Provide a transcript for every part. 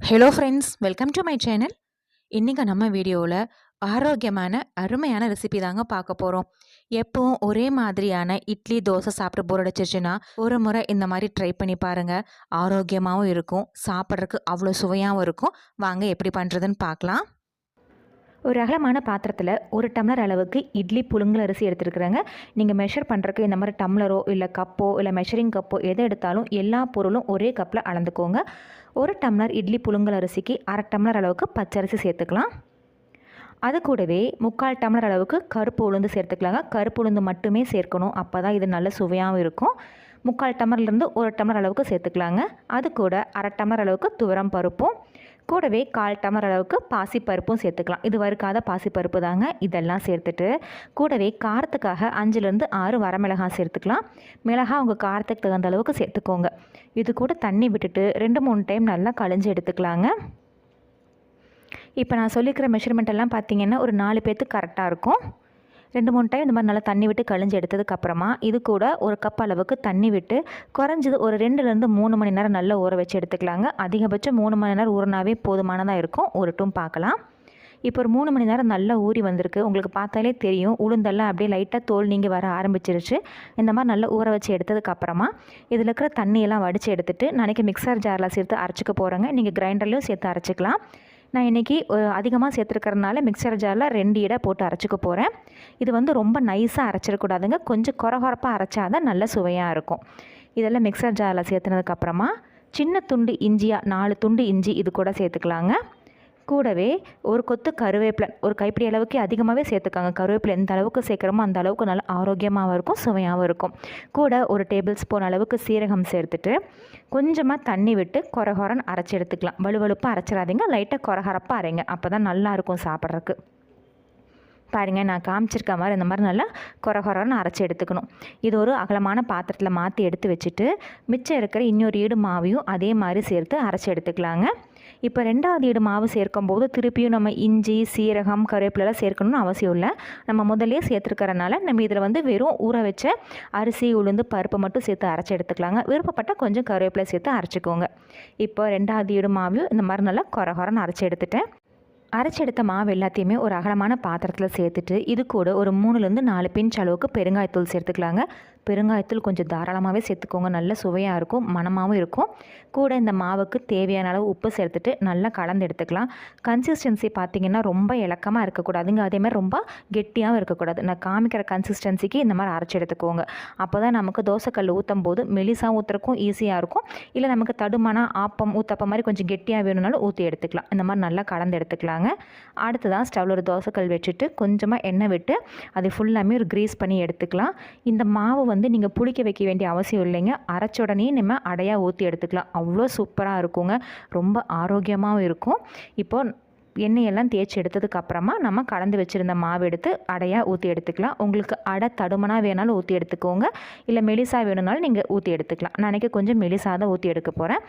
Hello friends, welcome to my channel. இன்றைக்கி நம்ம வீடியோவில் ஆரோக்கியமான அருமையான ரெசிபி தாங்க பார்க்க போகிறோம். எப்பவும் ஒரே மாதிரியான இட்லி தோசை சாப்பிட்டு போர் அடிச்சிருச்சுன்னா ஒரு முறை இந்த மாதிரி ட்ரை பண்ணி பாருங்கள். ஆரோக்கியமாகவும் இருக்கும், சாப்பிட்றதுக்கு அவ்வளோ சுவையாகவும் இருக்கும். வாங்க எப்படி பண்ணுறதுன்னு பார்க்கலாம். ஒரு அகலமான பாத்திரத்தில் ஒரு டம்ளர் அளவுக்கு இட்லி புழுங்கல் அரிசி எடுத்துருக்குறேங்க. நீங்கள் மெஷர் பண்ணுறதுக்கு இந்த மாதிரி டம்ளரோ இல்லை கப்போ இல்லை மெஷரிங் கப்போ எதை எடுத்தாலும் எல்லா பொருளும் ஒரே கப்பில் அளந்துக்கோங்க. ஒரு டம்ளர் இட்லி புழுங்கல் அரிசிக்கு அரை டம்ளர் அளவுக்கு பச்சரிசி சேர்த்துக்கலாம். அது கூடவே 3/4 டம்ளர் அளவுக்கு கருப்பு உளுந்து சேர்த்துக்கலாங்க. கருப்பு உளுந்து மட்டுமே சேர்க்கணும், அப்போ தான் இது நல்ல சுவையாகவும் இருக்கும். 3/4 டம்ளர்லேருந்து 1 டம்ளர் அளவுக்கு சேர்த்துக்கலாங்க. அது கூட அரை டம்ளர் அளவுக்கு துவரம் பருப்பும் கூடவே 1/4 டம்ளர் அளவுக்கு பாசிப்பருப்பும் சேர்த்துக்கலாம். இது வறுக்காத பாசிப்பருப்பு தாங்க. இதெல்லாம் சேர்த்துட்டு கூடவே காரத்துக்காக 5லேருந்து 6 வரமிளகாய் சேர்த்துக்கலாம். மிளகாய் உங்கள் காரத்துக்கு தகுந்த அளவுக்கு சேர்த்துக்கோங்க. இது கூட தண்ணி விட்டுட்டு 2-3 டைம் நல்லா கழிஞ்சு எடுத்துக்கலாங்க. இப்போ நான் சொல்லிக்கிற மெஷர்மெண்ட் எல்லாம் பார்த்தீங்கன்னா ஒரு 4 பேர்த்துக்கு கரெக்டாக இருக்கும். 2-3 டைம் இந்த மாதிரி நல்லா தண்ணி விட்டு கழிஞ்சு எடுத்ததுக்கப்புறமா இது கூட ஒரு கப் அளவுக்கு தண்ணி விட்டு குறைஞ்சது ஒரு 2லேருந்து 3 மணி நேரம் நல்லா ஊற வச்சு எடுத்துக்கலாங்க. அதிகபட்சம் 3 மணி நேரம் ஊறினாவே போதுமானதாக இருக்கும். ஊறட்டும் பார்க்கலாம். இப்போ ஒரு 3 மணி நேரம் நல்லா ஊறி வந்திருக்கு. உங்களுக்கு பார்த்தாலே தெரியும், உளுந்தெல்லாம் அப்படியே லைட்டாக தோல் நீங்கி வர ஆரம்பிச்சிருச்சு. இந்த மாதிரி நல்லா ஊற வச்சு எடுத்ததுக்கப்புறமா இதில் இருக்கிற தண்ணியெல்லாம் வடித்து எடுத்துகிட்டு நாளைக்கு மிக்சர் ஜாரில் சேர்த்து அரைச்சிக்க போகிறேங்க. நீங்கள் கிரைண்டர்லேயும் சேர்த்து அரைச்சிக்கலாம். நான் இன்றைக்கி அதிகமாக சேர்த்துருக்கறனால மிக்சர் ஜாரில் 2 இடை போட்டு அரைச்சிக்க போகிறேன். இது வந்து ரொம்ப நைஸாக அரைச்சிடக்கூடாதுங்க, கொஞ்சம் கொரகொரப்பாக அரைச்சாதான் நல்ல சுவையாக இருக்கும். இதெல்லாம் மிக்சர் ஜாரில் சேர்த்துனதுக்கப்புறமா சின்ன துண்டு இஞ்சியாக 4 துண்டு இஞ்சி இது கூட சேர்த்துக்கலாங்க. கூடவே ஒரு கொத்து கருவேப்பிலை, ஒரு கைப்பிடி அளவுக்கு அதிகமாகவே சேர்த்துக்காங்க. கருவேப்பிலை எந்த அளவுக்கு சேர்க்குறோமோ அந்த அளவுக்கு நல்லா ஆரோக்கியமாகவும் இருக்கும், சுவையாகவும் இருக்கும். கூட ஒரு டேபிள் ஸ்பூன் அளவுக்கு சீரகம் சேர்த்துட்டு கொஞ்சமாக தண்ணி விட்டு கொரகொரன்னு அரைச்சி எடுத்துக்கலாம். வலுவலுப்பாக அரைச்சிடாதீங்க, லைட்டாக கொரகொரப்பாக அரைங்க, அப்போ தான் நல்லாயிருக்கும் சாப்பிட்றதுக்கு. பாருங்கள், நான் காமிச்சிருக்க மாதிரி இந்த மாதிரி நல்லா கொரகொரன்னு அரைச்சி எடுத்துக்கணும். இது ஒரு அகலமான பாத்திரத்தில் மாற்றி எடுத்து வச்சுட்டு மிச்சம் இருக்கிற இன்னொரு ஈடு மாவையும் அதே மாதிரி சேர்த்து அரைச்சி எடுத்துக்கலாங்க. இப்போ 2வது ஈடு மாவு சேர்க்கும்போது திருப்பியும் நம்ம இஞ்சி சீரகம் கருவேப்பிலெல்லாம் சேர்க்கணும்னு அவசியம் இல்லை. நம்ம முதல்லே சேர்த்துருக்கறனால நம்ம இதில் வந்து வெறும் ஊற வச்ச அரிசி உளுந்து பருப்பு மட்டும் சேர்த்து அரைச்சி எடுத்துக்கலாங்க. விருப்பப்பட்டால் கொஞ்சம் கருவேப்பிலை சேர்த்து அரைச்சிக்கோங்க. இப்போ 2வது ஈடு மாவையும் இந்த மாதிரி நல்லா கொரகொரன்னு அரைச்சி எடுத்துட்டேன். அரைச்சி எடுத்த மாவு எல்லாத்தையுமே ஒரு அகலமான பாத்திரத்தில் சேர்த்துட்டு இது கூட ஒரு 3லேருந்து 4 பிஞ்ச் அளவுக்கு பெருங்காயத்தூள் சேர்த்துக்கலாங்க. பெருங்காயத்தூள் கொஞ்சம் தாராளமாகவே சேர்த்துக்கோங்க, நல்ல சுவையாக இருக்கும், மணமாகவும் இருக்கும். கூட இந்த மாவுக்கு தேவையான அளவு உப்பு சேர்த்துட்டு நல்லா கலந்து எடுத்துக்கலாம். கன்சிஸ்டன்சி பார்த்திங்கன்னா ரொம்ப இலக்கமாக இருக்கக்கூடாதுங்க, அதேமாதிரி ரொம்ப கெட்டியாகவும் இருக்கக்கூடாது. நான் காமிக்கிற கன்சிஸ்டன்சிக்கு இந்த மாதிரி அரைச்சி எடுத்துக்கோங்க. அப்போ தான் நமக்கு தோசைக்கல் ஊற்றும் போது மெலிசாக ஊற்றுறக்கும் ஈஸியாக இருக்கும். இல்லை நமக்கு தடுமானா ஆப்பம் ஊத்தப்பம் மாதிரி கொஞ்சம் கெட்டியாக வேணும்னாலும் ஊற்றி எடுத்துக்கலாம். இந்த மாதிரி நல்லா கலந்து எடுத்துக்கலாம். அடுத்ததான் ஸ்டவ்வில் ஒரு தோசைக்கல் வச்சுட்டு கொஞ்சமாக எண்ணெய் விட்டு அதை ஃபுல்லாமே ஒரு கிரீஸ் பண்ணி எடுத்துக்கலாம். இந்த மாவு வந்து நீங்கள் புளிக்க வைக்க வேண்டிய அவசியம் இல்லைங்க, அரைச்ச உடனே நம்ம அடையாக ஊற்றி எடுத்துக்கலாம். அவ்வளோ சூப்பராக இருக்குங்க, ரொம்ப ஆரோக்கியமாகவும் இருக்கும். இப்போது எண்ணெயெல்லாம் தேய்ச்சி எடுத்ததுக்கப்புறமா நம்ம கலந்து வச்சுருந்த மாவு எடுத்து அடையாக ஊற்றி எடுத்துக்கலாம். உங்களுக்கு அடை தடுமனாக வேணாலும் ஊற்றி எடுத்துக்கோங்க, இல்லை மெலிசாக வேணும்னாலும் நீங்கள் ஊற்றி எடுத்துக்கலாம். நான் அன்றைக்கி கொஞ்சம் மெலிசாக தான் ஊற்றி எடுக்க போகிறேன்.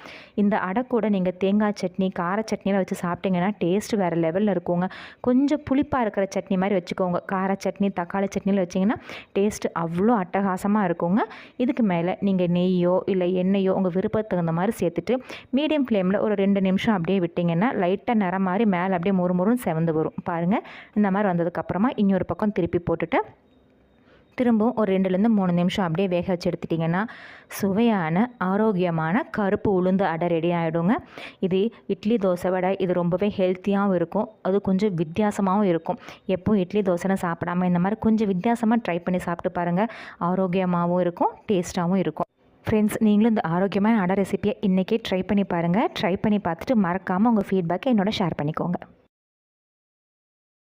இந்த அடை கூட நீங்கள் தேங்காய் சட்னி கார சட்னியில் வச்சு சாப்பிட்டிங்கன்னா டேஸ்ட் வேறு லெவலில் இருக்குங்க. கொஞ்சம் புளிப்பாக இருக்கிற சட்னி மாதிரி வச்சுக்கோங்க. கார சட்னி தக்காளி சட்னியில் வச்சிங்கன்னா டேஸ்ட்டு அவ்வளோ அட்டகாசமாக இருக்குங்க. இதுக்கு மேலே நீங்கள் நெய்யோ இல்லை எண்ணெயோ உங்கள் விருப்பத்துக்கு தகுந்த மாதிரி சேர்த்துட்டு மீடியம் ஃப்ளேமில் ஒரு 2 நிமிஷம் அப்படியே விட்டிங்கன்னா லைட்டாக நிறம் மாதிரி மேலே அப்படியே முறுமுறுன்னு செவந்து வரும். பாருங்கள், இந்த மாதிரி வந்ததுக்கப்புறமா இன்னொரு பக்கம் திருப்பி போட்டுட்டு திரும்பவும் ஒரு 2லேருந்து 3 நிமிஷம் அப்படியே வேக வச்சு எடுத்துட்டிங்கன்னா சுவையான ஆரோக்கியமான கருப்பு உளுந்து அடை ரெடி ஆகிடுங்க. இது இட்லி தோசை விட இது ரொம்பவே ஹெல்த்தியாகவும் இருக்கும், அது கொஞ்சம் வித்தியாசமாகவும் இருக்கும். எப்போவும் இட்லி தோசைன்னு சாப்பிடாமல் இந்த மாதிரி கொஞ்சம் வித்தியாசமாக ட்ரை பண்ணி சாப்பிட்டு பாருங்கள். ஆரோக்கியமாகவும் இருக்கும், டேஸ்ட்டாகவும் இருக்கும். ஃப்ரெண்ட்ஸ், நீங்களும் இந்த ஆரோக்கியமான அடை ரெசிபியை இன்றைக்கே ட்ரை பண்ணி பாருங்கள். ட்ரை பண்ணி பார்த்துட்டு மறக்காமல் உங்கள் ஃபீட்பேக்கை என்னோட ஷேர் பண்ணிக்கோங்க.